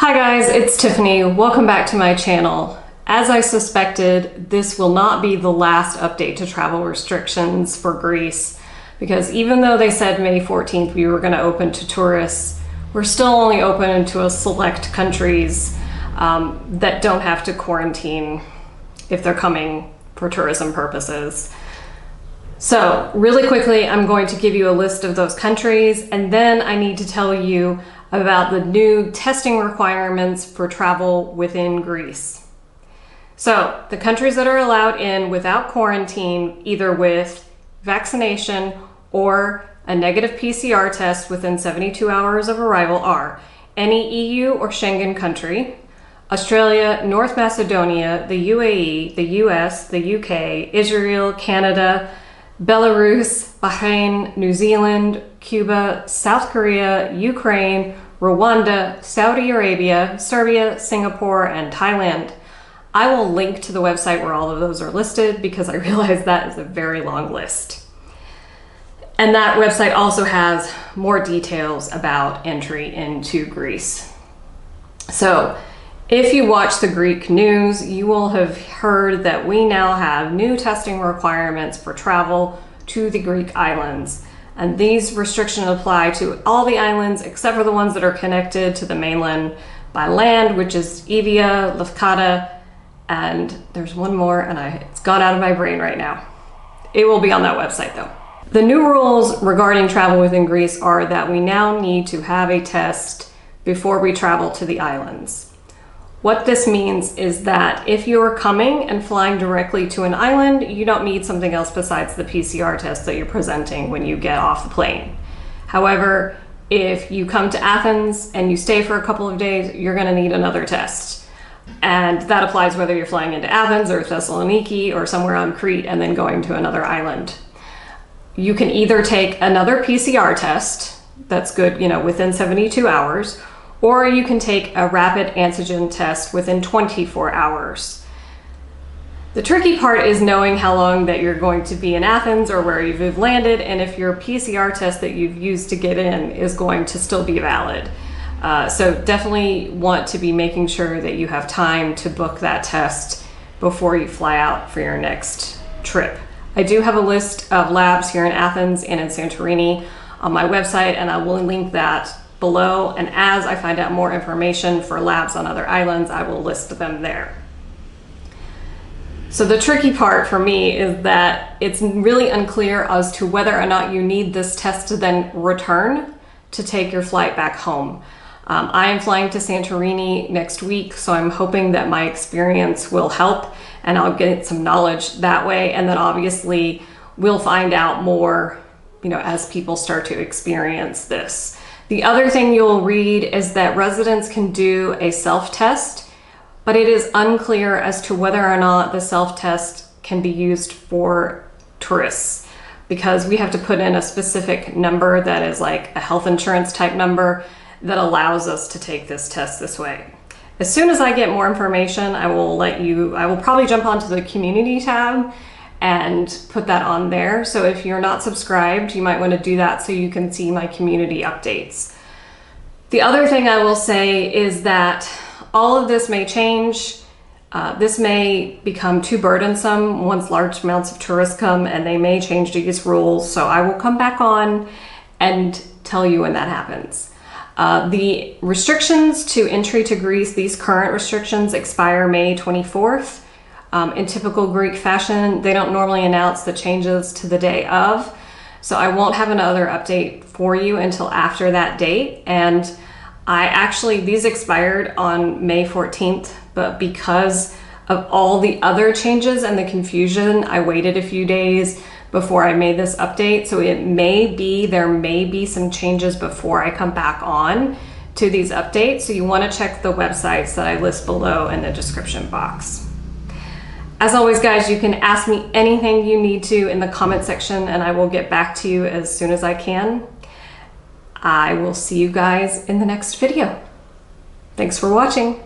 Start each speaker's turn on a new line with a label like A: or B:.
A: Hi guys, it's Tiffany. Welcome back to my channel. As I suspected, this will not be the last update to travel restrictions for Greece, because even though they said May 14th we were going to open to tourists, we're still only open to a select countries that don't have to quarantine if they're coming for tourism purposes. So really quickly, I'm going to give you a list of those countries, and then I need to tell you about the new testing requirements for travel within Greece. So the countries that are allowed in without quarantine, either with vaccination or a negative PCR test within 72 hours of arrival, are any EU or Schengen country, Australia, North Macedonia, the UAE, the US, the UK, Israel, Canada, Belarus, Bahrain, New Zealand, Cuba, South Korea, Ukraine, Rwanda, Saudi Arabia, Serbia, Singapore, and Thailand. I will link to the website where all of those are listed because I realize that is a very long list. And that website also has more details about entry into Greece. So if you watch the Greek news, you will have heard that we now have new testing requirements for travel to the Greek islands. And these restrictions apply to all the islands except for the ones that are connected to the mainland by land, which is Evia, Lefkada, and there's one more, and it's gone out of my brain right now. It will be on that website though. The new rules regarding travel within Greece are that we now need to have a test before we travel to the islands. What this means is that if you are coming and flying directly to an island, you don't need something else besides the PCR test that you're presenting when you get off the plane. However, if you come to Athens and you stay for a couple of days, you're going to need another test. And that applies whether you're flying into Athens or Thessaloniki or somewhere on Crete and then going to another island. You can either take another PCR test that's good, within 72 hours, or you can take a rapid antigen test within 24 hours. The tricky part is knowing how long that you're going to be in Athens or where you've landed, and if your PCR test that you've used to get in is going to still be valid. So definitely want to be making sure that you have time to book that test before you fly out for your next trip. I do have a list of labs here in Athens and in Santorini on my website, and I will link that below, and as I find out more information for labs on other islands, I will list them there. So the tricky part for me is that it's really unclear as to whether or not you need this test to then return to take your flight back home. I am flying to Santorini next week, so I'm hoping that my experience will help and I'll get some knowledge that way, and then obviously we'll find out more, as people start to experience this. The other thing you'll read is that residents can do a self-test, but it is unclear as to whether or not the self-test can be used for tourists, because we have to put in a specific number that is like a health insurance type number that allows us to take this test this way. As soon as I get more information, I will probably jump onto the community tab and put that on there. So if you're not subscribed, you might want to do that so you can see my community updates. The other thing I will say is that all of this may change. This may become too burdensome once large amounts of tourists come, and they may change these rules. So I will come back on and tell you when that happens. The restrictions to entry to Greece, these current restrictions expire May 24th. In typical Greek fashion, they don't normally announce the changes to the day of, so I won't have another update for you until after that date. And these expired on May 14th, but because of all the other changes and the confusion, I waited a few days before I made this update. So there may be some changes before I come back on to these updates. So you want to check the websites that I list below in the description box. As always, guys, you can ask me anything you need to in the comment section, and I will get back to you as soon as I can. I will see you guys in the next video. Thanks for watching.